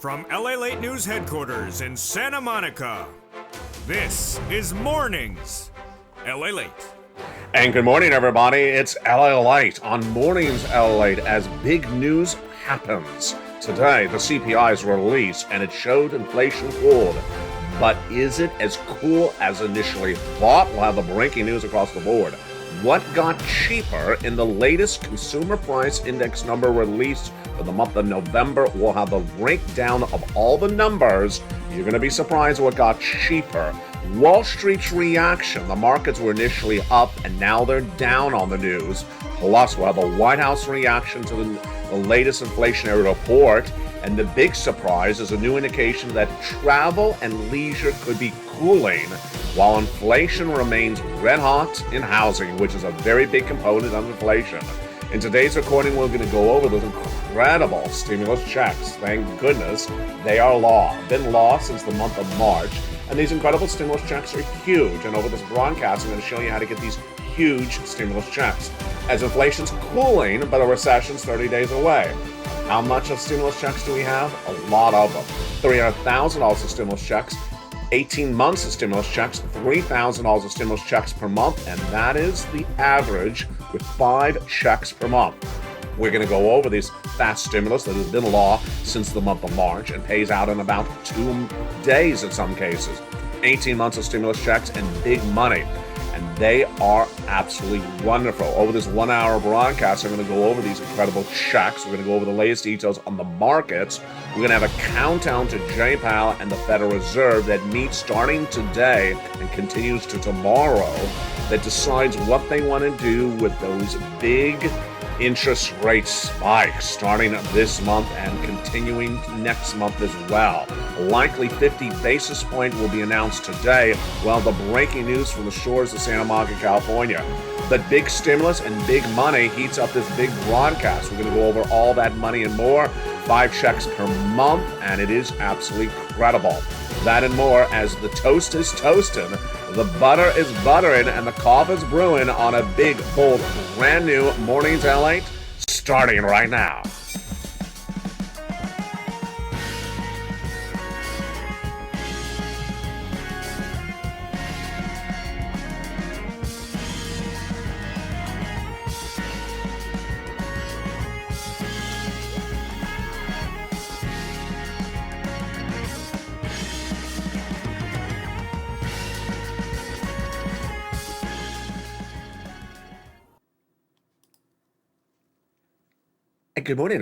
From LALATE News Headquarters in Santa Monica, this is Mornings LALATE. And good morning, everybody. It's LALATE on Mornings LALATE as big news happens. Today, the CPI is released and it showed inflation cooled. But is it as cool as initially thought? We'll have the breaking news across the board. What got cheaper in the latest consumer price index number released for the month of November? We'll have the breakdown of all the numbers. You're going to be surprised what got cheaper. Wall Street's reaction. The markets were initially up and now they're down on the news. Plus, we'll have a White House reaction to the latest inflationary report. And the big surprise is a new indication that travel and leisure could be cooling while inflation remains red hot in housing, which is a very big component of inflation. In today's recording, we're going to go over those incredible stimulus checks. Thank goodness they are law. Been law since the month of March. And these incredible stimulus checks are huge. And over this broadcast, I'm going to show you how to get these huge stimulus checks. As inflation's cooling, but a recession's 30 days away. How much of stimulus checks do we have? A lot of them. $300,000 of stimulus checks, 18 months of stimulus checks, $3,000 of stimulus checks per month, and that is the average with 5 checks per month. We're going to go over this fast stimulus that has been law since the month of March and pays out in about 2 days in some cases. 18 months of stimulus checks and big money. And they are absolutely wonderful. Over this 1 hour broadcast, I'm going to go over these incredible checks. We're going to go over the latest details on the markets. We're going to have a countdown to Jay Powell and the Federal Reserve that meets starting today and continues to tomorrow that decides what they want to do with those big interest rate spikes starting this month and continuing next month as well. Likely 50 basis point will be announced today. Well, the breaking news from the shores of Santa Monica, California. But big stimulus and big money heats up this big broadcast. We're going to go over all that money and more. 5 checks per month, and it is absolutely incredible. That and more as the toast is toasting, the butter is buttering, and the coffee is brewing on a big, bold, brand new Mornings LALATE starting right now. Good morning,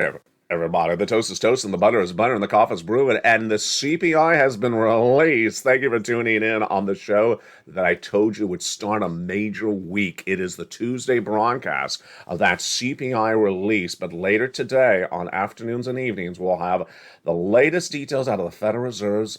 everybody. The toast is toast and the butter is butter and the coffee is brewing and the CPI has been released. Thank you for tuning in on the show that I told you would start a major week. It is the Tuesday broadcast of that CPI release, but later today on afternoons and evenings, we'll have the latest details out of the Federal Reserve's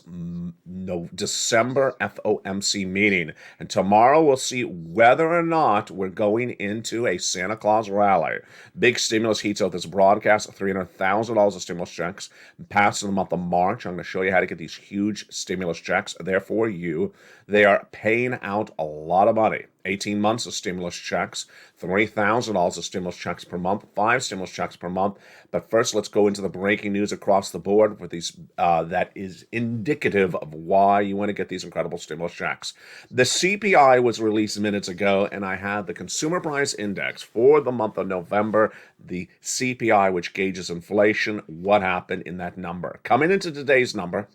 December FOMC meeting. And tomorrow we'll see whether or not we're going into a Santa Claus rally. Big stimulus heats out this broadcast, $300,000 of stimulus checks passed in the month of March. I'm going to show you how to get these huge stimulus checks. They're for you. They are paying out a lot of money. 18 months of stimulus checks, $3,000 of stimulus checks per month, 5 stimulus checks per month. But first, let's go into the breaking news across the board with these that is indicative of why you want to get these incredible stimulus checks. The CPI was released minutes ago, and I have the Consumer Price Index for the month of November, the CPI, which gauges inflation, what happened in that number. Coming into today's number,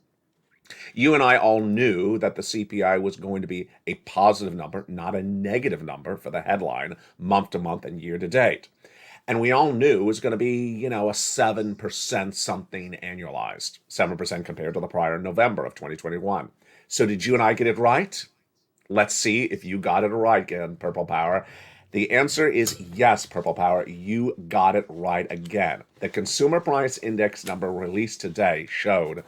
you and I all knew that the CPI was going to be a positive number, not a negative number for the headline, month to month and year to date. And we all knew it was going to be, a 7% something annualized, 7% compared to the prior November of 2021. So did you and I get it right? Let's see if you got it right again, Purple Power. The answer is yes, Purple Power. You got it right again. The Consumer Price Index number released today showed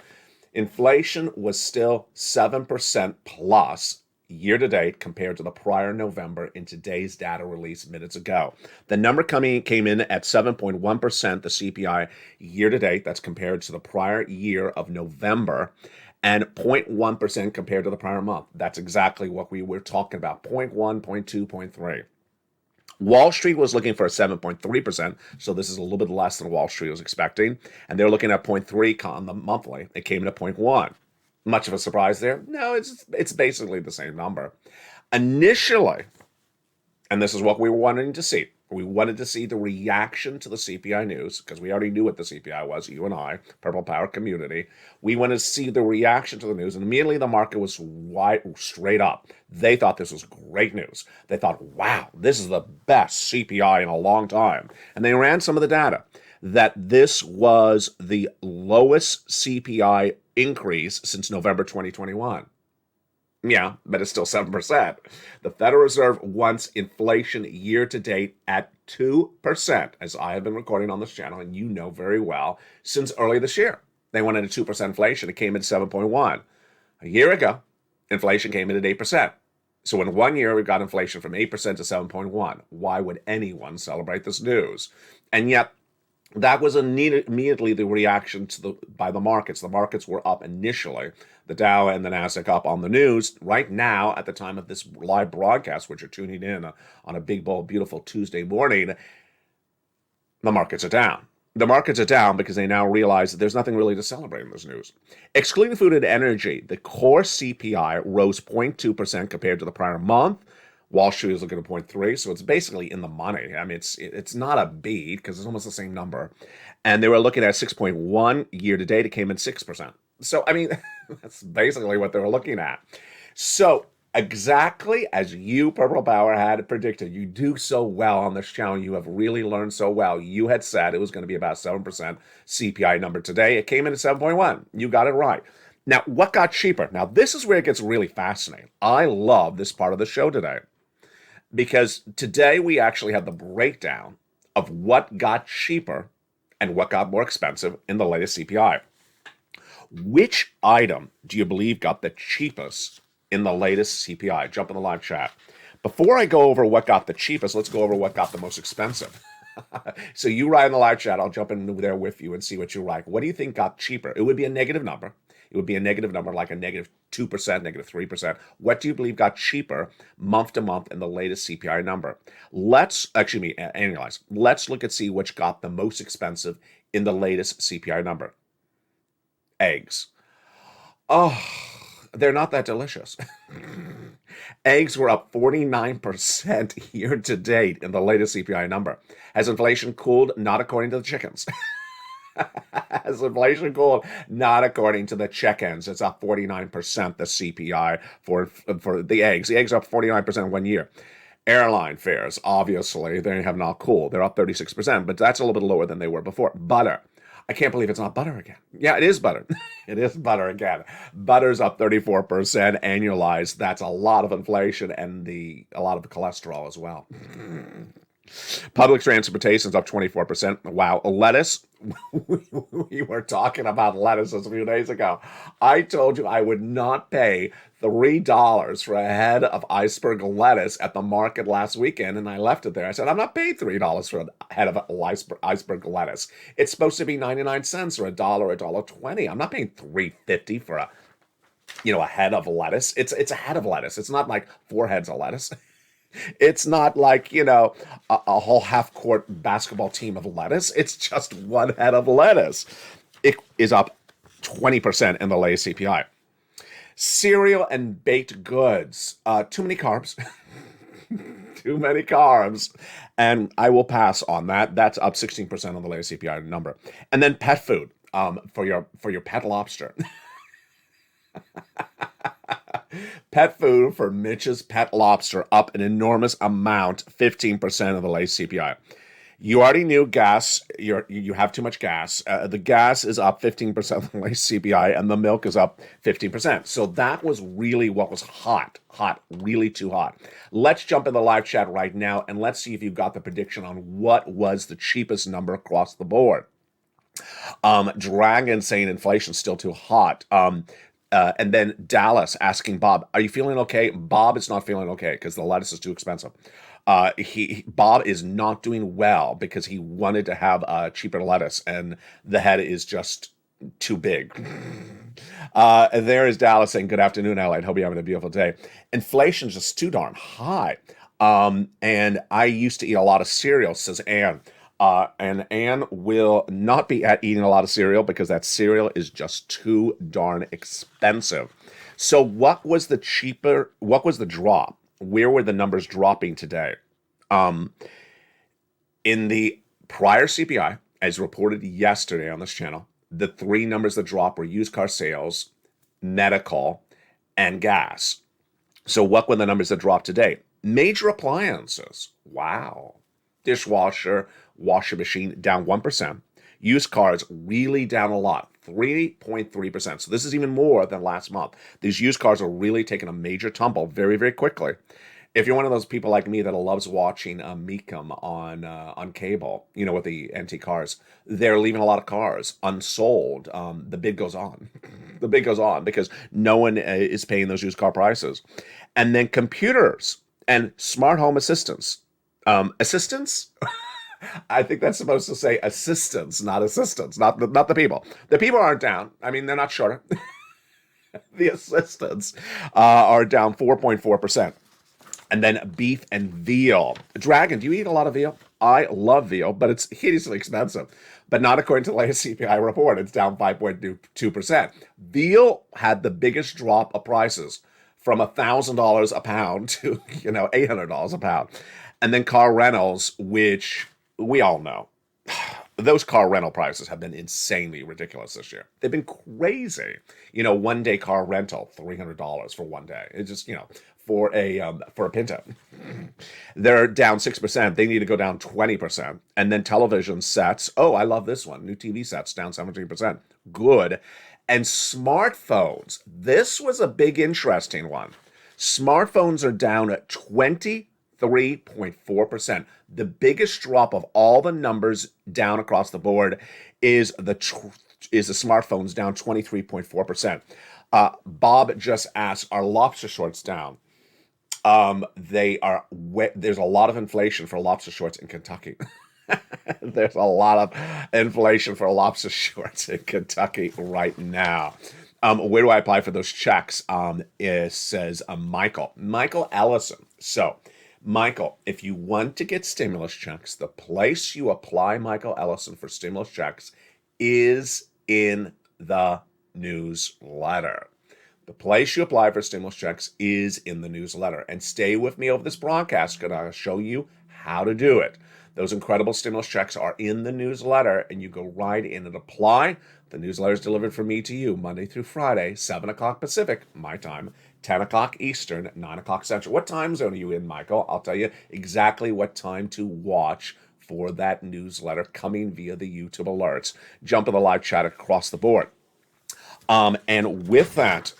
inflation was still 7% plus year to date compared to the prior November in today's data released minutes ago. The number came in at 7.1%, the CPI year to date. That's compared to the prior year of November, and 0.1% compared to the prior month. That's exactly what we were talking about, 0.1, 0.2, 0.3. Wall Street was looking for a 7.3%, so this is a little bit less than Wall Street was expecting, and they're looking at 0.3 on the monthly. It came in at 0.1. Much of a surprise there? No, it's basically the same number. Initially, and this is what we were wanting to see. We wanted to see the reaction to the CPI news, because we already knew what the CPI was, you and I, Purple Power community. We wanted to see the reaction to the news, and immediately the market was straight up. They thought this was great news. They thought, wow, this is the best CPI in a long time. And they ran some of the data that this was the lowest CPI increase since November 2021. Yeah, but it's still 7%. The Federal Reserve wants inflation year to date at 2%, as I have been recording on this channel, and you know very well, since early this year. They wanted a 2% inflation. It came in 7.1. A year ago, inflation came in at 8%. So in 1 year, we've got inflation from 8% to 7.1. Why would anyone celebrate this news? And yet, that was immediately the reaction by the markets. The markets were up initially. The Dow and the Nasdaq up on the news. Right now, at the time of this live broadcast, which you're tuning in on a big, bold, beautiful Tuesday morning, the markets are down. The markets are down because they now realize that there's nothing really to celebrate in this news. Excluding food and energy, the core CPI rose 0.2% compared to the prior month. Wall Street is looking at 0.3, so it's basically in the money. I mean, it's not a beat because it's almost the same number. And they were looking at 6.1 year to date. It came in 6%. So, I mean, that's basically what they were looking at. So, exactly as you, Purple Power, had predicted, you do so well on this channel. You have really learned so well. You had said it was going to be about 7% CPI number today. It came in at 7.1. You got it right. Now, what got cheaper? Now, this is where it gets really fascinating. I love this part of the show today, because today we actually have the breakdown of what got cheaper and what got more expensive in the latest CPI. Which item do you believe got the cheapest in the latest CPI? Jump in the live chat. Before I go over what got the cheapest, let's go over what got the most expensive. So you write in the live chat, I'll jump in there with you and see what you write. What do you think got cheaper? It would be a negative number. It would be a negative number, like a negative 2%, negative 3%. What do you believe got cheaper month to month in the latest CPI number? Annualize. Let's look and see which got the most expensive in the latest CPI number. Eggs. Oh, they're not that delicious. Eggs were up 49% year to date in the latest CPI number. Has inflation cooled? Not according to the chickens. Has inflation cooled? Not according to the check-ins. It's up 49%, the CPI for the eggs. The eggs are up 49% in 1 year. Airline fares, obviously, they have not cooled. They're up 36%, but that's a little bit lower than they were before. Butter. I can't believe it's not butter again. Yeah, it is butter. It is butter again. Butter's up 34% annualized. That's a lot of inflation and a lot of the cholesterol as well. Public transportation's up 24%. Wow. Lettuce. We were talking about lettuce a few days ago. I told you I would not pay $3 for a head of iceberg lettuce at the market last weekend, and I left it there. I said, I'm not paying $3 for a head of iceberg lettuce. It's supposed to be 99 cents or $1, $1.20. I'm not paying $3.50 for a head of lettuce. It's a head of lettuce. It's not like 4 heads of lettuce. It's not like, a whole half-court basketball team of lettuce. It's just 1 head of lettuce. It is up 20% in the latest CPI. Cereal and baked goods. Too many carbs. Too many carbs. And I will pass on that. That's up 16% on the latest CPI number. And then pet food for your pet lobster. Pet food for Mitch's Pet Lobster up an enormous amount, 15% of the latest CPI. You already knew gas, you have too much gas. The gas is up 15% of the latest CPI, and the milk is up 15%. So that was really what was hot, really too hot. Let's jump in the live chat right now, and let's see if you got the prediction on what was the cheapest number across the board. Dragon saying inflation's still too hot. And then Dallas asking Bob, are you feeling okay? Bob is not feeling okay because the lettuce is too expensive. Bob is not doing well because he wanted to have cheaper lettuce and the head is just too big. And there is Dallas saying, good afternoon, LALATE. Hope you're having a beautiful day. Inflation's just too darn high. And I used to eat a lot of cereal, says Anne. And Anne will not be at eating a lot of cereal because that cereal is just too darn expensive. So, what was the drop? Where were the numbers dropping today? Um, in the prior CPI, as reported yesterday on this channel, the three numbers that dropped were used car sales, medical, and gas. So, what were the numbers that dropped today? Major appliances. Wow. Dishwasher, washing machine down 1%. Used cars really down a lot, 3.3%. So, this is even more than last month. These used cars are really taking a major tumble very, very quickly. If you're one of those people like me that loves watching Meekum on cable, you know, with the antique cars, they're leaving a lot of cars unsold. The bid goes on. The bid goes on because no one is paying those used car prices. And then computers and smart home assistants. Assistants? I think that's supposed to say assistants, not assistants, not the people. The people aren't down. I mean, they're not shorter. The assistants are down 4.4%. And then beef and veal. Dragon, do you eat a lot of veal? I love veal, but it's hideously expensive. But not according to the latest CPI report. It's down 5.2%. Veal had the biggest drop of prices from $1,000 a pound to, $800 a pound. And then car rentals, which we all know. Those car rental prices have been insanely ridiculous this year. They've been crazy. One day car rental, $300 for one day. It's just, for a Pinto. They're down 6%. They need to go down 20%. And then television sets. Oh, I love this one. New TV sets down 17%. Good. And smartphones. This was a big, interesting one. Smartphones are down at 23.4%. The biggest drop of all the numbers down across the board is the smartphones down 23.4%. Bob just asked, are lobster shorts down? They are. There's a lot of inflation for lobster shorts in Kentucky. There's a lot of inflation for lobster shorts in Kentucky right now. Where do I apply for those checks? It says Michael Ellison. So, Michael, if you want to get stimulus checks, the place you apply Michael Ellison for stimulus checks is in the newsletter. The place you apply for stimulus checks is in the newsletter. And stay with me over this broadcast because I'll show you how to do it. Those incredible stimulus checks are in the newsletter, and you go right in and apply. The newsletter is delivered from me to you Monday through Friday, 7 o'clock Pacific, my time, 10 o'clock Eastern, 9 o'clock Central. What time zone are you in, Michael? I'll tell you exactly what time to watch for that newsletter coming via the YouTube alerts. Jump in the live chat across the board. And with that,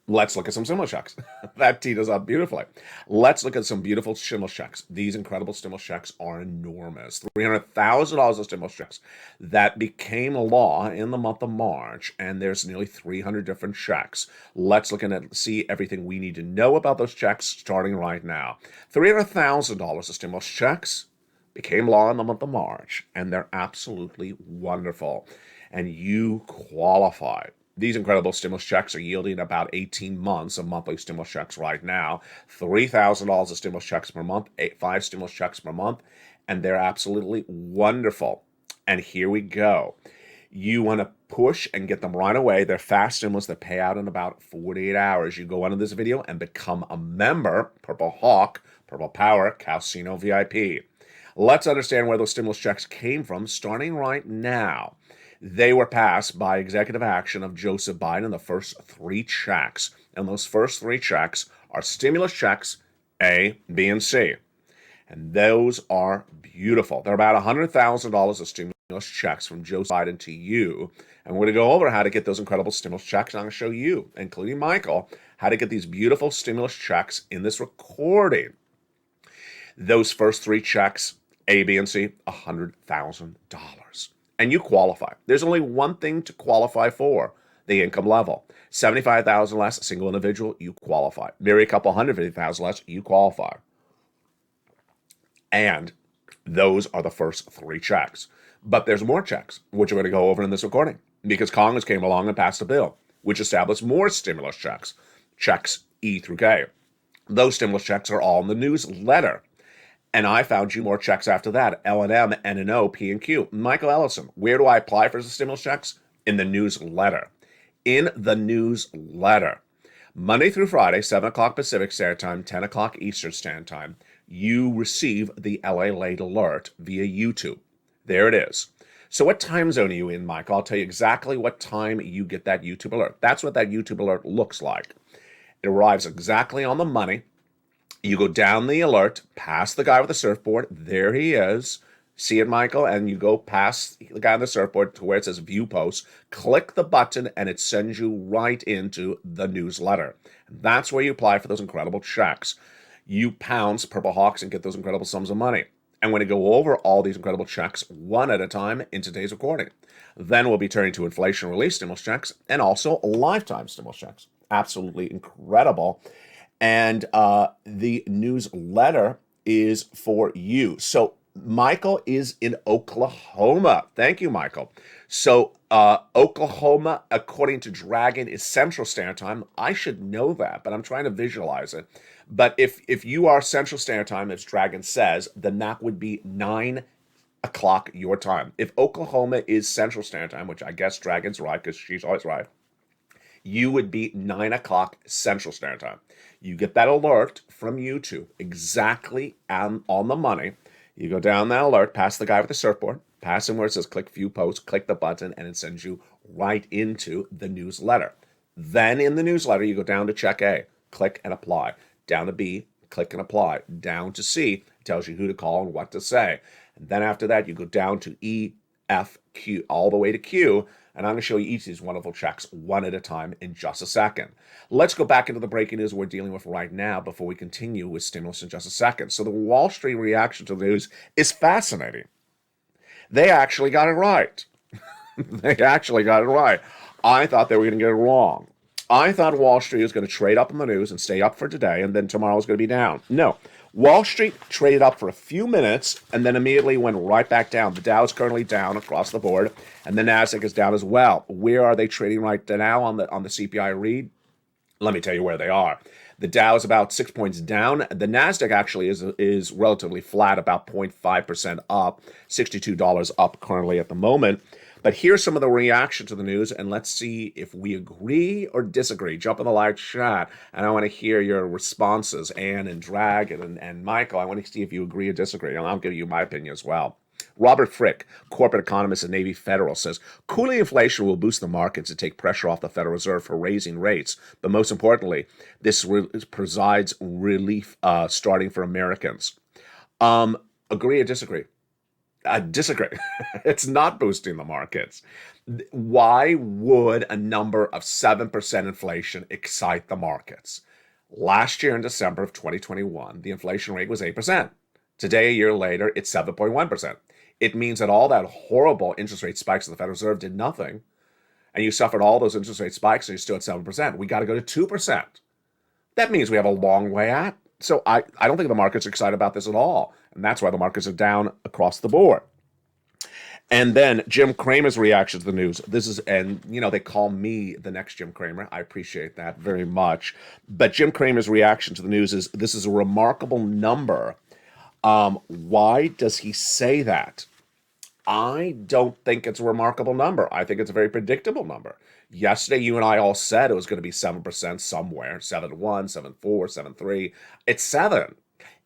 let's look at some stimulus checks. That teed us up beautifully. Let's look at some beautiful stimulus checks. These incredible stimulus checks are enormous. $300,000 of stimulus checks that became law in the month of March, and there's nearly 300 different checks. Let's look at see everything we need to know about those checks starting right now. $300,000 of stimulus checks became law in the month of March, and they're absolutely wonderful. And you qualify. These incredible stimulus checks are yielding about 18 months of monthly stimulus checks right now. $3,000 of stimulus checks per month, 5 stimulus checks per month, and they're absolutely wonderful. And here we go. You want to push and get them right away. They're fast stimulus that pay out in about 48 hours. You go under this video and become a member, Purple Hawk, Purple Power, Casino VIP. Let's understand where those stimulus checks came from starting right now. They were passed by executive action of Joseph Biden, the first 3 checks. And those first 3 checks are stimulus checks A, B, and C. And those are beautiful. They're about $100,000 of stimulus checks from Joseph Biden to you. And we're going to go over how to get those incredible stimulus checks. And I'm going to show you, including Michael, how to get these beautiful stimulus checks in this recording. Those first 3 checks, A, B, and C, $100,000. And you qualify. There's only one thing to qualify for, the income level. $75,000 less, a single individual, you qualify. Marry a couple, $150,000 less, you qualify. And those are the first 3 checks. But there's more checks, which we're going to go over in this recording, because Congress came along and passed a bill which established more stimulus checks, checks E through K. Those stimulus checks are all in the newsletter. And I found you more checks after that. L&M, N&O, P&Q. Michael Ellison, where do I apply for the stimulus checks? In the newsletter. In the newsletter. Monday through Friday, 7 o'clock Pacific Standard Time, 10 o'clock Eastern Standard Time, you receive the LA Late Alert via YouTube. There it is. So what time zone are you in, Michael? I'll tell you exactly what time you get that YouTube alert. That's what that YouTube alert looks like. It arrives exactly on the money. You go down the alert, past the guy with the surfboard. There he is. See it, Michael? And you go past the guy on the surfboard to where it says View Post. Click the button, and it sends you right into the newsletter. That's where you apply for those incredible checks. You pounce Purple Hawks and get those incredible sums of money. And when to go over all these incredible checks one at a time in today's recording. Then we'll be turning to inflation relief stimulus checks and also lifetime stimulus checks. Absolutely incredible. And the newsletter is for you. So Michael is in Oklahoma. Thank you, Michael. So Oklahoma, according to Dragon, is Central Standard Time. I should know that, but I'm trying to visualize it. But if you are Central Standard Time, as Dragon says, then that would be 9 o'clock your time. If Oklahoma is Central Standard Time, which I guess Dragon's right because she's always right, you would be 9 o'clock Central Standard Time. You get that alert from YouTube exactly on the money. You go down that alert, past the guy with the surfboard, past him where it says click View Post, click the button, and it sends you right into the newsletter. Then in the newsletter, you go down to check A, click and apply. Down to B, click and apply. Down to C, it tells you who to call and what to say. And then after that, you go down to E, F, Q, all the way to Q. And I'm going to show you each of these wonderful checks one at a time in just a second. Let's go back into the breaking news we're dealing with right now before we continue with stimulus in just a second. So the Wall Street reaction to the news is fascinating. They actually got it right. They actually got it right. I thought they were going to get it wrong. I thought Wall Street was going to trade up on the news and stay up for today, and then tomorrow was going to be down. No. Wall Street traded up for a few minutes and then immediately went right back down. The Dow is currently down across the board, and the Nasdaq is down as well. Where are they trading right now on the CPI read? Let me tell you where they are. The Dow is about 6 points down. The Nasdaq actually is relatively flat, about 0.5% up, $62 up currently at the moment. But here's some of the reaction to the news, and let's see if we agree or disagree. Jump in the live chat, and I want to hear your responses, Ann and Dragon and Michael. I want to see if you agree or disagree, and I'll give you my opinion as well. Robert Frick, corporate economist at Navy Federal, says, cooling inflation will boost the markets and take pressure off the Federal Reserve for raising rates. But most importantly, this provides relief starting for Americans. Agree or disagree? I disagree. It's not boosting the markets. Why would a number of 7% inflation excite the markets? Last year in December of 2021, the inflation rate was 8%. Today, a year later, it's 7.1%. It means that all that horrible interest rate spikes of the Federal Reserve did nothing, and you suffered all those interest rate spikes and you're still at 7%. We got to go to 2%. That means we have a long way out. So I don't think the markets are excited about this at all. And that's why the markets are down across the board. And then Jim Cramer's reaction to the news. They call me the next Jim Cramer. I appreciate that very much. But Jim Cramer's reaction to the news is, this is a remarkable number. Why does he say that? I don't think it's a remarkable number. I think it's a very predictable number. Yesterday, you and I all said it was going to be 7% somewhere, 7.1, 7.4, 7.3. It's 7.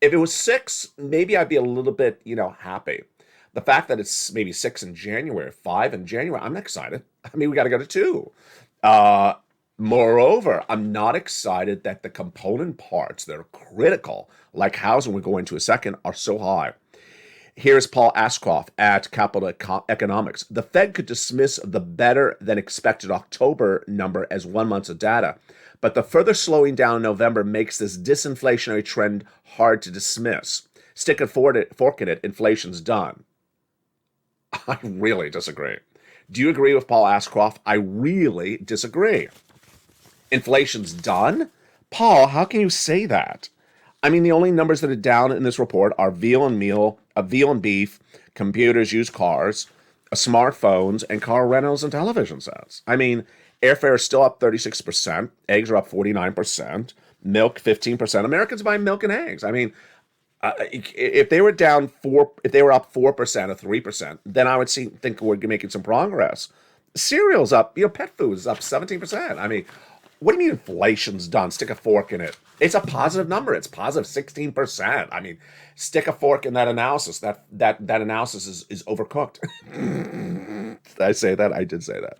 If it was 6, maybe I'd be a little bit, happy. The fact that it's maybe 6 in January, 5 in January, I'm excited. I mean, we got to go to 2. Moreover, I'm not excited that the component parts that are critical, like housing, we'll go into a second, are so high. Here's Paul Askoff at Capital Economics. The Fed could dismiss the better than expected October number as 1 month of data, but the further slowing down in November makes this disinflationary trend hard to dismiss. Stick a fork in it, inflation's done. I really disagree. Do you agree with Paul Askoff? I really disagree. Inflation's done? Paul, how can you say that? I mean, the only numbers that are down in this report are veal and beef, computers, used cars, smartphones, and car rentals and television sets. I mean, airfare is still up 36%, eggs are up 49%, Milk, 15%. Americans buy milk and eggs. I mean, if they were down if they were up 4% or 3%, then I would think we're making some progress. Cereal's up, pet food is up 17%. I mean, what do you mean inflation's done? Stick a fork in it. It's a positive number. It's positive 16%. I mean, stick a fork in that analysis. That analysis is overcooked. Did I say that? I did say that.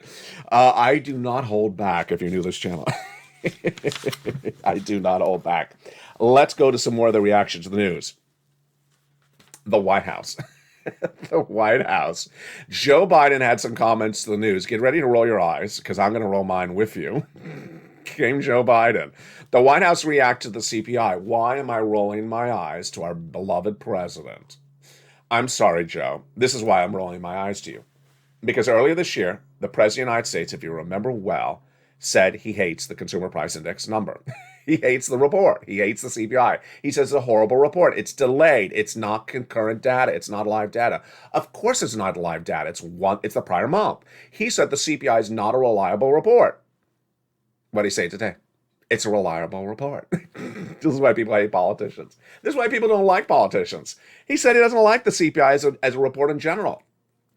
I do not hold back if you're new to this channel. I do not hold back. Let's go to some more of the reaction to the news. The White House. The White House. Joe Biden had some comments to the news. Get ready to roll your eyes, because I'm going to roll mine with you. Came Joe Biden. The White House reacted to the CPI. Why am I rolling my eyes to our beloved president? I'm sorry, Joe. This is why I'm rolling my eyes to you. Because earlier this year, the President of the United States, if you remember well, said he hates the Consumer Price Index number. He hates the report. He hates the CPI. He says it's a horrible report. It's delayed. It's not concurrent data. It's not live data. Of course it's not live data. It's the prior month. He said the CPI is not a reliable report. What did he say today? It's a reliable report. This is why people hate politicians. This is why people don't like politicians. He said he doesn't like the CPI as a report in general.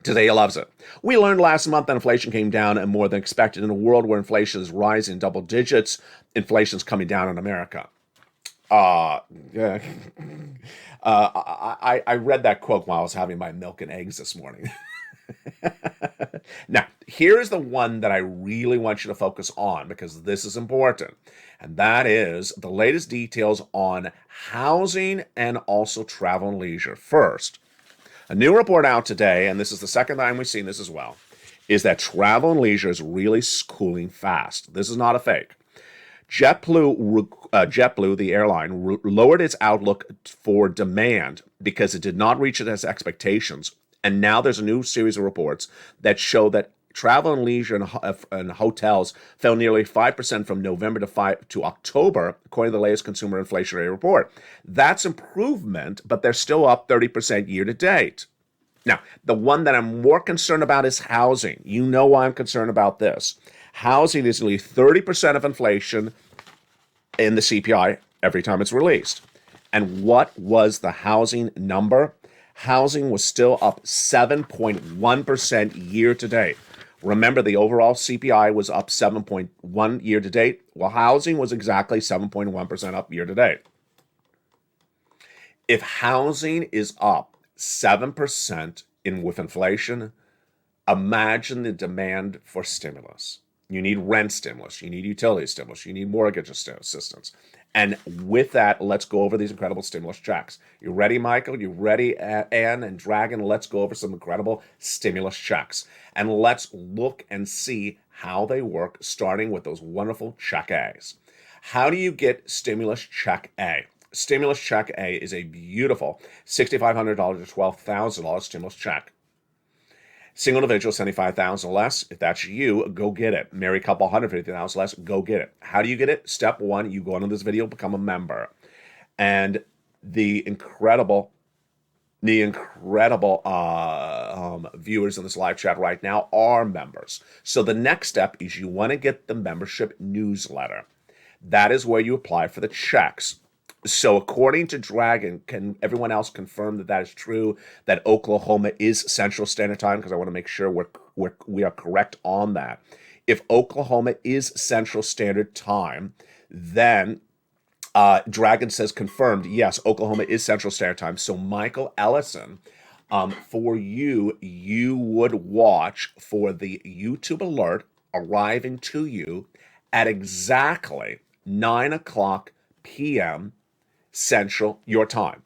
Today he loves it. We learned last month that inflation came down and more than expected. In a world where inflation is rising double digits, inflation is coming down in America. Yeah. I read that quote while I was having my milk and eggs this morning. Now, here's the one that I really want you to focus on, because this is important. And that is the latest details on housing and also travel and leisure. First, a new report out today, and this is the second time we've seen this as well, is that travel and leisure is really cooling fast. This is not a fake. JetBlue, the airline, lowered its outlook for demand because it did not reach its expectations. And now there's a new series of reports that show that travel and leisure and hotels fell nearly 5% from November to October, according to the latest consumer inflationary report. That's improvement, but they're still up 30% year to date. Now, the one that I'm more concerned about is housing. You know why I'm concerned about this. Housing is nearly 30% of inflation in the CPI every time it's released. And what was the housing number? Housing was still up 7.1% year to date. Remember, the overall CPI was up 7.1 year to date. Well, housing was exactly 7.1% up year to date. If housing is up 7% with inflation, imagine the demand for stimulus. You need rent stimulus. You need utility stimulus. You need mortgage assistance. And with that, let's go over these incredible stimulus checks. You ready, Michael? You ready, Ann and Dragon? Let's go over some incredible stimulus checks. And let's look and see how they work, starting with those wonderful check A's. How do you get stimulus check A? Stimulus check A is a beautiful $6,500 to $12,000 stimulus check. Single individual, $75,000 or less. If that's you, go get it. Married couple, $150,000 less. Go get it. How do you get it? Step one, you go into this video, become a member. And the incredible viewers in this live chat right now are members. So the next step is you want to get the membership newsletter. That is where you apply for the checks. So according to Dragon, can everyone else confirm that that is true, that Oklahoma is Central Standard Time? Because I want to make sure we are correct on that. If Oklahoma is Central Standard Time, then Dragon says confirmed, yes, Oklahoma is Central Standard Time. So Michael Ellison, for you would watch for the YouTube alert arriving to you at exactly 9 o'clock p.m. Central, your time.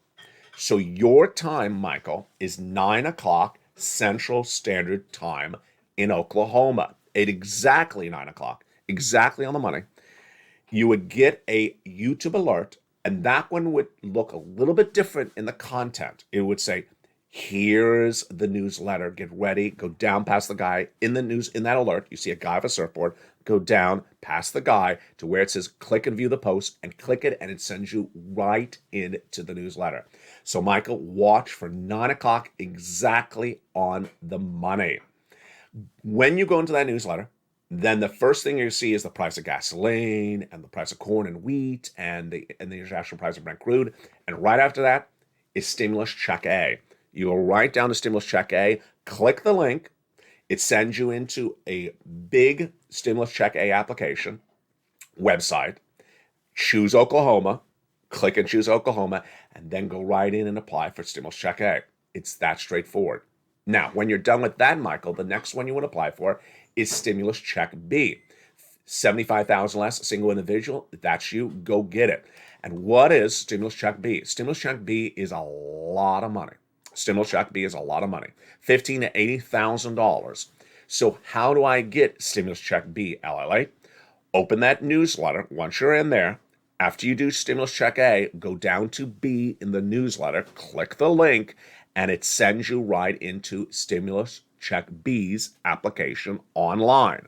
So your time, Michael, is 9 o'clock Central Standard Time in Oklahoma. At exactly 9 o'clock, exactly on the money, you would get a YouTube alert, and that one would look a little bit different in the content. It would say, here's the newsletter, get ready, go down past the guy in that alert. You see a guy with a surfboard, go down past the guy to where it says click and view the post, and click it, and it sends you right into the newsletter. So Michael, watch for 9 o'clock exactly on the money. When you go into that newsletter, then the first thing you see is the price of gasoline and the price of corn and wheat and the international price of Brent crude. And right after that is stimulus check A. You go right down to stimulus check A, click the link. It sends you into a big stimulus check A application website. Choose Oklahoma, click and choose Oklahoma, and then go right in and apply for stimulus check A. It's that straightforward. Now, when you're done with that, Michael, the next one you want to apply for is stimulus check B. 75,000 less, single individual, that's you, go get it. And what is stimulus check B? Stimulus check B is a lot of money. Stimulus check B is a lot of money, $15,000 to $80,000. So how do I get stimulus check B, LLA? Open that newsletter. Once you're in there, after you do stimulus check A, go down to B in the newsletter, click the link, and it sends you right into stimulus check B's application online.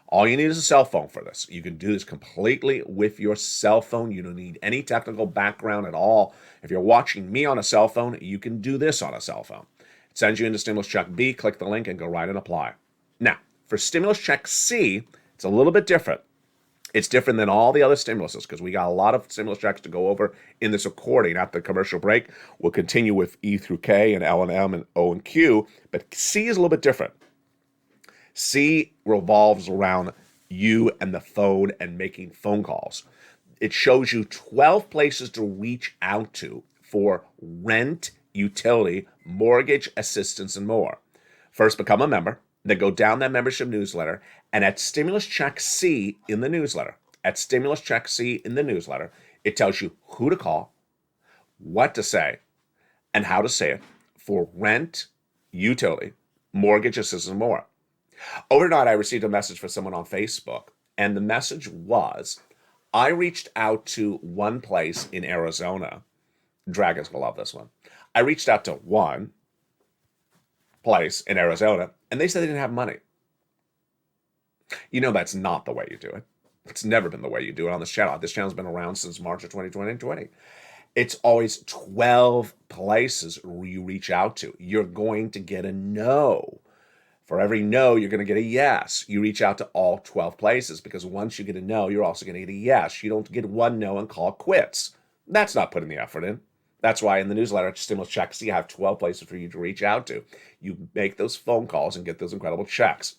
All you need is a cell phone for this. You can do this completely with your cell phone. You don't need any technical background at all. If you're watching me on a cell phone, you can do this on a cell phone. It sends you into stimulus check B, click the link, and go right and apply. Now, for stimulus check C, it's a little bit different. It's different than all the other stimuluses because we got a lot of stimulus checks to go over in this recording. After the commercial break, we'll continue with E through K and L and M and O and Q, but C is a little bit different. C revolves around you and the phone and making phone calls. It shows you 12 places to reach out to for rent, utility, mortgage assistance, and more. First, become a member. Then go down that membership newsletter, and at Stimulus Check C in the newsletter, it tells you who to call, what to say, and how to say it for rent, utility, mortgage assistance, and more. Overnight, I received a message from someone on Facebook, and the message was, I reached out to one place in Arizona. Dragons will love this one. I reached out to one place in Arizona, and they said they didn't have money. You know that's not the way you do it. It's never been the way you do it on this channel. This channel's been around since March of 2020. It's always 12 places you reach out to. You're going to get a no. For every no, you're going to get a yes. You reach out to all 12 places because once you get a no, you're also going to get a yes. You don't get one no and call it quits. That's not putting the effort in. That's why in the newsletter, Stimulus Checks, you have 12 places for you to reach out to. You make those phone calls and get those incredible checks.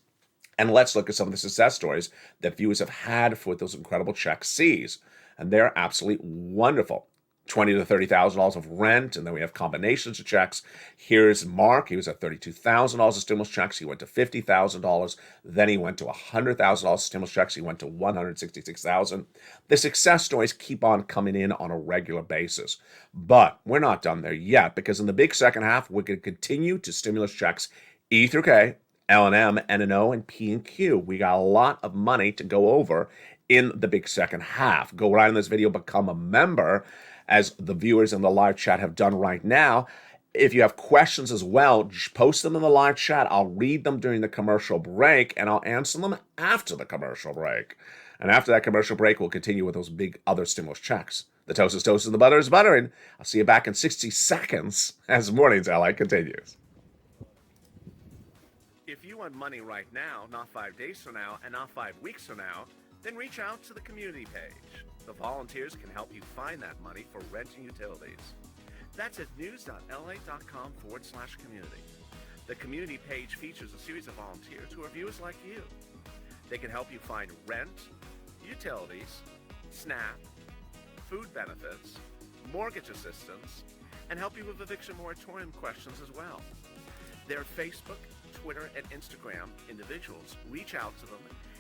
And let's look at some of the success stories that viewers have had for those incredible check Cs. And they're absolutely wonderful. $20,000 to $30,000 of rent, and then we have combinations of checks. Here's Mark. He was at $32,000 of stimulus checks. He went to $50,000. Then he went to $100,000 of stimulus checks. He went to $166,000. The success stories keep on coming in on a regular basis. But we're not done there yet because in the big second half, we're going to continue to stimulus checks E through K, L and M, N and O, and P and Q. We got a lot of money to go over in the big second half. Go right in this video, become a member, as the viewers in the live chat have done right now. If you have questions as well, just post them in the live chat. I'll read them during the commercial break, and I'll answer them after the commercial break. And after that commercial break, we'll continue with those big other stimulus checks. The toast is toast and the butter is buttering. I'll see you back in 60 seconds as Mornings LA continues. If you want money right now, not 5 days from now, and not 5 weeks from now, then reach out to the community page. The volunteers can help you find that money for rent and utilities. That's at news.la.com/community. The community page features a series of volunteers who are viewers like you. They can help you find rent, utilities, SNAP, food benefits, mortgage assistance, and help you with eviction moratorium questions as well. Their Facebook, Twitter, and Instagram individuals reach out to them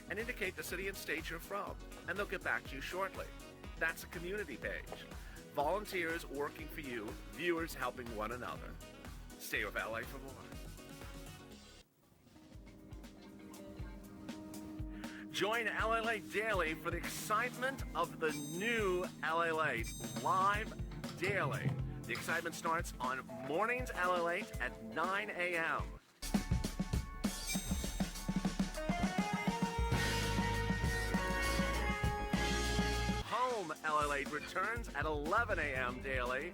and indicate the city and state you're from, and they'll get back to you shortly. That's a community page. Volunteers working for you, viewers helping one another. Stay with LA for more. Join LALATE daily for the excitement of the new LALATE live daily. The excitement starts on Mornings LALATE at 9 a.m. Home LALATE returns at 11 a.m. daily.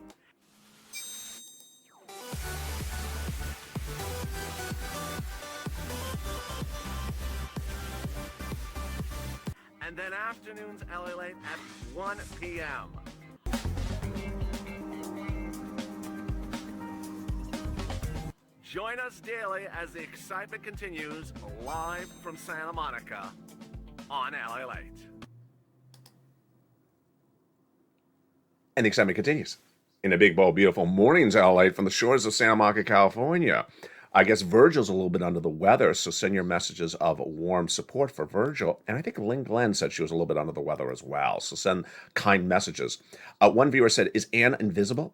then afternoons LA Late at 1 p.m. Join us daily as the excitement continues live from Santa Monica on LA Late. And the excitement continues in a big, bold, beautiful mornings LA Late from the shores of Santa Monica, California. I guess Virgil's a little bit under the weather, so send your messages of warm support for Virgil. And I think Lynn Glenn said she was a little bit under the weather as well, so send kind messages. One viewer said, is Anne invisible?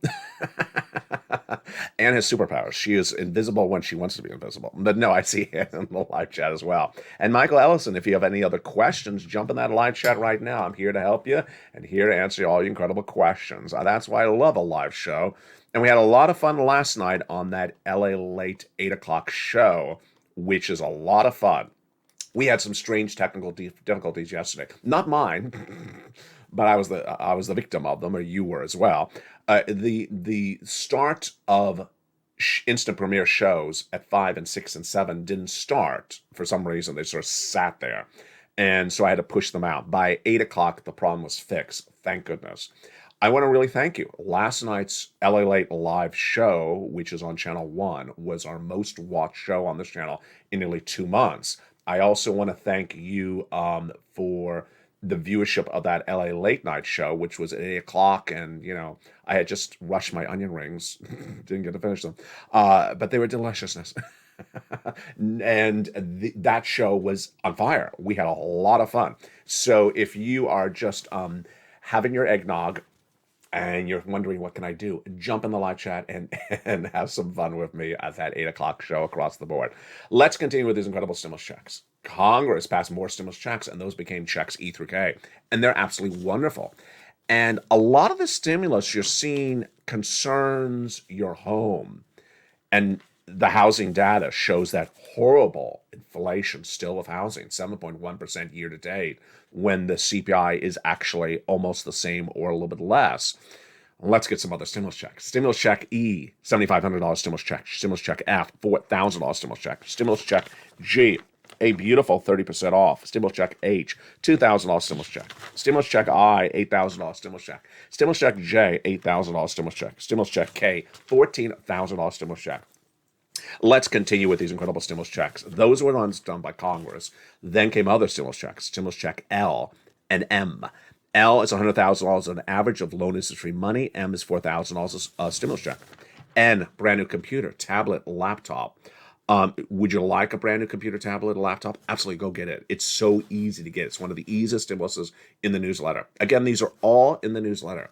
Anne has superpowers. She is invisible when she wants to be invisible. But no, I see Anne in the live chat as well. And Michael Ellison, if you have any other questions, jump in that live chat right now. I'm here to help you and here to answer all your incredible questions. That's why I love a live show. And we had a lot of fun last night on that LA Late 8 o'clock show, which is a lot of fun. We had some strange technical difficulties yesterday. Not mine, but I was the victim of them, or you were as well. The start of instant premiere shows at 5 and 6 and 7 didn't start for some reason. They sort of sat there, and so I had to push them out. By 8 o'clock, the problem was fixed. Thank goodness. I want to really thank you. Last night's LA Late live show, which is on Channel 1, was our most watched show on this channel in nearly 2 months. I also want to thank you for the viewership of that LA Late Night show, which was at 8 o'clock, and, you know, I had just rushed my onion rings. Didn't get to finish them. But they were deliciousness. And that show was on fire. We had a lot of fun. So if you are just having your eggnog, and you're wondering, what can I do? Jump in the live chat and have some fun with me at that 8 o'clock show across the board. Let's continue with these incredible stimulus checks. Congress passed more stimulus checks, and those became checks E through K. And they're absolutely wonderful. And a lot of the stimulus you're seeing concerns your home. And the housing data shows that horrible inflation still of housing, 7.1% year to date, when the CPI is actually almost the same or a little bit less. Let's get some other stimulus checks. Stimulus check E, $7,500 stimulus check. Stimulus check F, $4,000 stimulus check. Stimulus check G, a beautiful 30% off. Stimulus check H, $2,000 stimulus check. Stimulus check I, $8,000 stimulus check. Stimulus check J, $8,000 stimulus check. Stimulus check K, $14,000 stimulus check. Let's continue with these incredible stimulus checks. Those were ones done by Congress. Then came other stimulus checks. Stimulus check L and M. L is $100,000 an average of loan interest-free money. M is $4,000 a stimulus check. N, brand new computer, tablet, laptop. Would you like a brand new computer, tablet, or laptop? Absolutely, go get it. It's so easy to get. It's one of the easiest stimuluses in the newsletter. Again, these are all in the newsletter.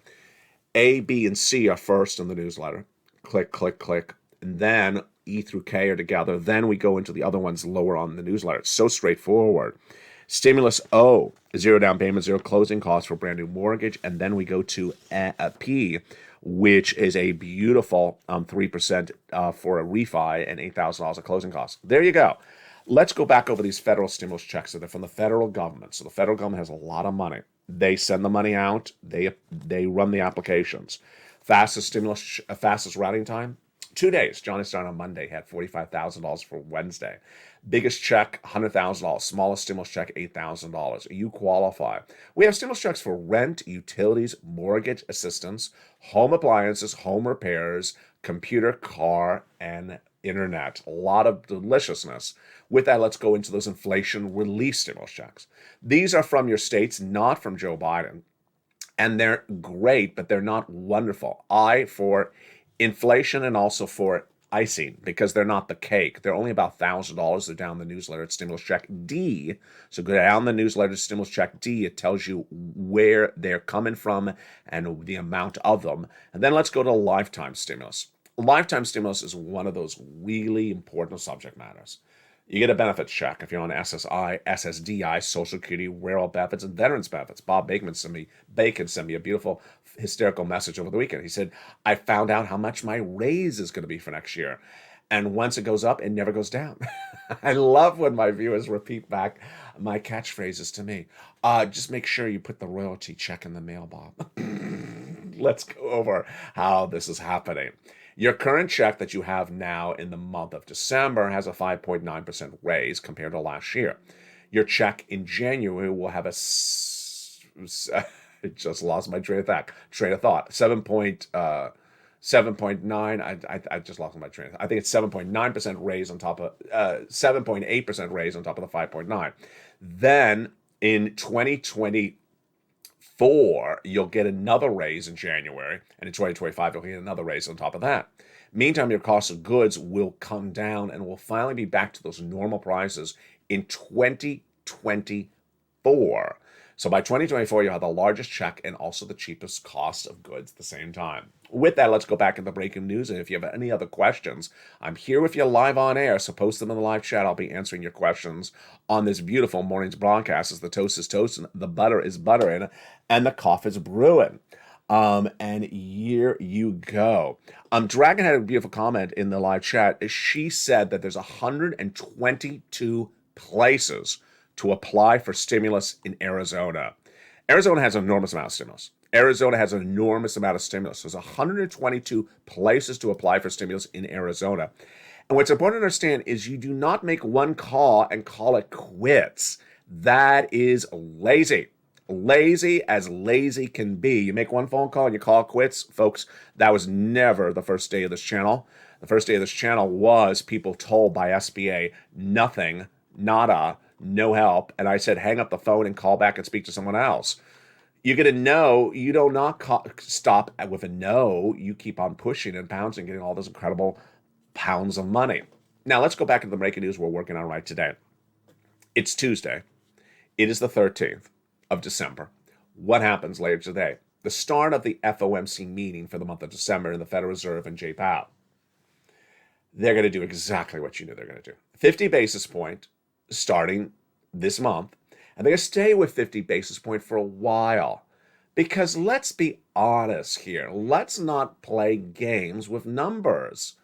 A, B, and C are first in the newsletter. Click, click, click. And then E through K are together. Then we go into the other ones lower on the newsletter. It's so straightforward. Stimulus O, 0 down payment, 0 closing costs for brand new mortgage. And then we go to P, which is a beautiful 3% for a refi and $8,000 of closing costs. There you go. Let's go back over these federal stimulus checks. So they're from the federal government. So the federal government has a lot of money. They send the money out. They run the applications. Fastest routing time, 2 days. Johnny started on Monday, had $45,000 for Wednesday. Biggest check, $100,000. Smallest stimulus check, $8,000. You qualify. We have stimulus checks for rent, utilities, mortgage assistance, home appliances, home repairs, computer, car, and internet. A lot of deliciousness. With that, let's go into those inflation relief stimulus checks. These are from your states, not from Joe Biden. And they're great, but they're not wonderful. I for inflation and also for icing, because they're not the cake. They're only about $1,000. They're down the newsletter at Stimulus Check D. So go down the newsletter, Stimulus Check D. It tells you where they're coming from and the amount of them. And then let's go to lifetime stimulus. Lifetime stimulus is one of those really important subject matters. You get a benefits check if you're on SSI, SSDI, Social Security, wearable benefits, and veterans benefits. Bob Bacon sent me a beautiful, hysterical message over the weekend. He said, I found out how much my raise is going to be for next year. And once it goes up, it never goes down. I love when my viewers repeat back my catchphrases to me. Just make sure you put the royalty check in the mail, Bob. Let's go over how this is happening. Your current check that you have now in the month of December has a 5.9% raise compared to last year. Your check in January will have I just lost my train of thought. 7.9. I just lost my train of thought. I think it's 7.9% raise on top of 7.8% raise on top of the 5.9. Then in 2024, you'll get another raise in January, and in 2025, you'll get another raise on top of that. Meantime, your cost of goods will come down and will finally be back to those normal prices in 2024. So by 2024, you'll have the largest check and also the cheapest cost of goods at the same time. With that, let's go back into breaking news. And if you have any other questions, I'm here with you live on air. So post them in the live chat. I'll be answering your questions on this beautiful morning's broadcast as the toast is toasting, the butter is buttering, and the coffee is brewing. And here you go. Dragon had a beautiful comment in the live chat. She said that there's 122 places to apply for stimulus in Arizona. Arizona has an enormous amount of stimulus. There's 122 places to apply for stimulus in Arizona. And what's important to understand is you do not make one call and call it quits. That is lazy. Lazy as lazy can be. You make one phone call and you call it quits. Folks, that was never the first day of this channel. The first day of this channel was people told by SBA nothing, nada, no help. And I said, hang up the phone and call back and speak to someone else. You get a no, you do not stop with a no. You keep on pushing and pouncing, getting all those incredible pounds of money. Now, let's go back to the breaking news we're working on right today. It's Tuesday. It is the 13th of December. What happens later today? The start of the FOMC meeting for the month of December in the Federal Reserve and Jay Powell. They're going to do exactly what you knew they're going to do. 50 basis point starting this month. And they're going to stay with 50 basis point for a while. Because let's be honest here. Let's not play games with numbers.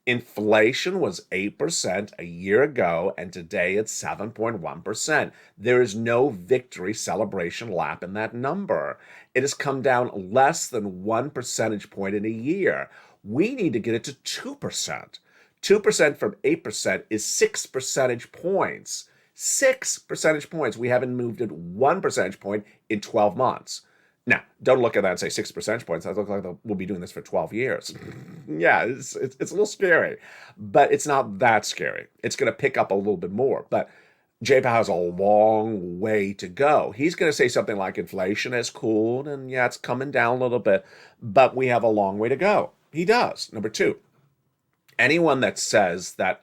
Inflation was 8% a year ago, and today it's 7.1%. There is no victory celebration lap in that number. It has come down less than 1 percentage point in a year. We need to get it to 2%. 2% from 8% is 6 percentage points. 6 percentage points. We haven't moved it 1 percentage point in 12 months. Now, don't look at that and say 6 percentage points. That looks like we'll be doing this for 12 years. Yeah, it's a little scary, but it's not that scary. It's going to pick up a little bit more, but Jay Powell has a long way to go. He's going to say something like inflation has cooled, and yeah, it's coming down a little bit, but we have a long way to go. He does. Number two, anyone that says that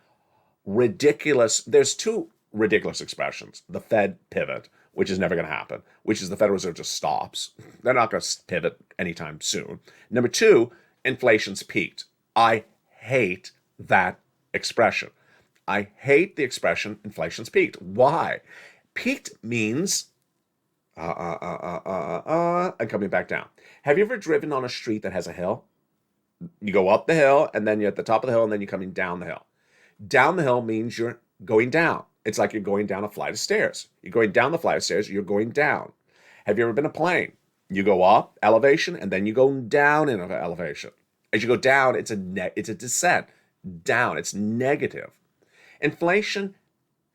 there's two ridiculous expressions. The Fed pivot, which is never going to happen, which is the Federal Reserve just stops. They're not going to pivot anytime soon. Number two, inflation's peaked. I hate that expression. I hate the expression inflation's peaked. Why? Peaked means and coming back down. Have you ever driven on a street that has a hill? You go up the hill, and then you're at the top of the hill, and then you're coming down the hill. Down the hill means you're going down. It's like you're going down a flight of stairs. You're going down the flight of stairs, you're going down. Have you ever been in a plane? You go up elevation, and then you go down in elevation. As you go down, it's a descent. Down, it's negative. Inflation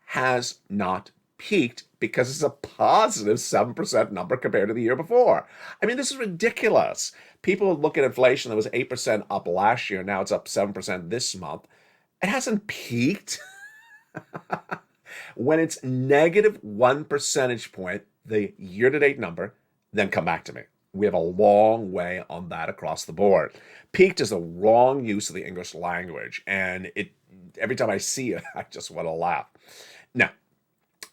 has not peaked because it's a positive 7% number compared to the year before. I mean, this is ridiculous. People look at inflation that was 8% up last year. Now it's up 7% this month. It hasn't peaked. When it's negative 1 percentage point, the year-to-date number, then come back to me. We have a long way on that across the board. Peaked is the wrong use of the English language, and every time I see it, I just want to laugh. Now,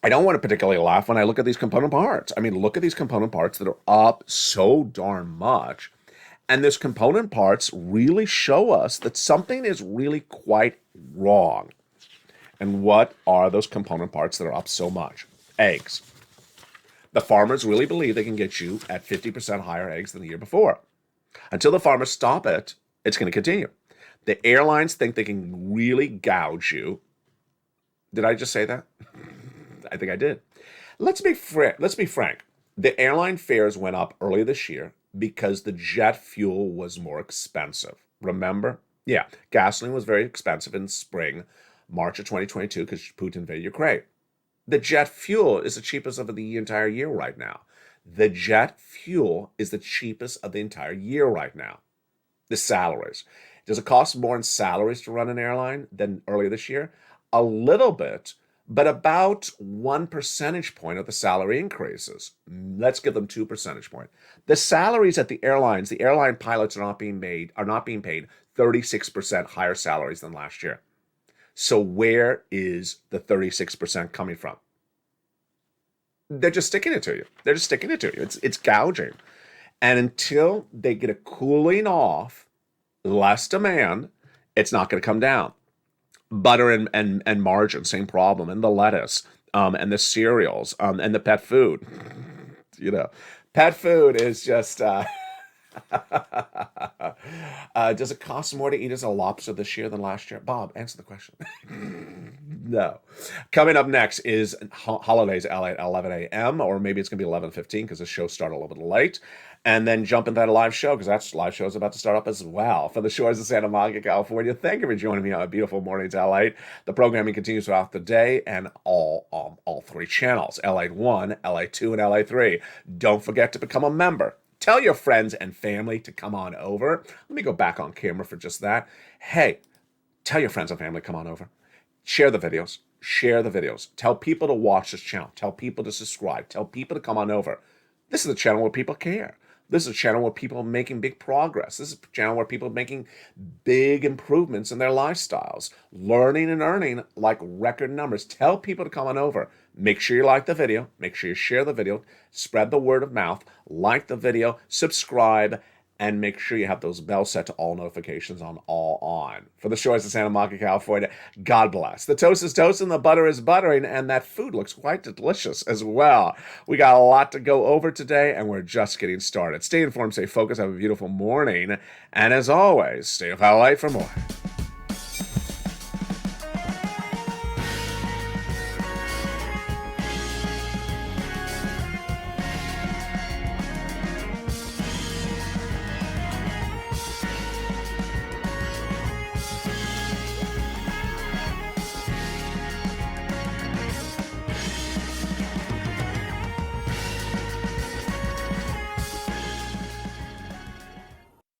I don't want to particularly laugh when I look at these component parts. I mean, look at these component parts that are up so darn much, and these component parts really show us that something is really quite wrong. And what are those component parts that are up so much? Eggs. The farmers really believe they can get you at 50% higher eggs than the year before. Until the farmers stop it, it's going to continue. The airlines think they can really gouge you. Did I just say that? I think I did. Let's be frank. The airline fares went up earlier this year because the jet fuel was more expensive. Remember? Yeah, gasoline was very expensive in spring, March of 2022, because Putin invaded Ukraine. The jet fuel is the cheapest of the entire year right now. The jet fuel is the cheapest of the entire year right now. The salaries. Does it cost more in salaries to run an airline than earlier this year? A little bit, but about 1 percentage point of the salary increases. Let's give them 2 percentage points. The salaries at the airlines, the airline pilots are not being paid 36% higher salaries than last year. So where is the 36% coming from? They're just sticking it to you. They're just sticking it to you. It's gouging. And until they get a cooling off, less demand, it's not going to come down. Butter and margarine, same problem. And the lettuce, and the cereals, and the pet food. Pet food is just... does it cost more to eat as a lobster this year than last year? Bob, answer the question. No. Coming up next is Holidays LA at 11 a.m. or maybe it's going to be 11:15 because the show started a little bit late. And then jump into that live show because that live show is about to start up as well. From the shores of Santa Monica, California, thank you for joining me on a beautiful Mornings LA. The programming continues throughout the day and all three channels, LA 1, LA 2, and LA 3. Don't forget to become a member. Tell your friends and family to come on over. Let me go back on camera for just that. Hey, tell your friends and family to come on over. Share the videos. Share the videos. Tell people to watch this channel. Tell people to subscribe. Tell people to come on over. This is a channel where people care. This is a channel where people are making big progress. This is a channel where people are making big improvements in their lifestyles, learning and earning like record numbers. Tell people to come on over. Make sure you like the video. Make sure you share the video. Spread the word of mouth. Like the video. Subscribe. And make sure you have those bells set to all notifications on all on. For the shores of Santa Monica, California, God bless. The toast is toasting, the butter is buttering, and that food looks quite delicious as well. We got a lot to go over today, and we're just getting started. Stay informed, stay focused, have a beautiful morning, and as always, stay up high light for more.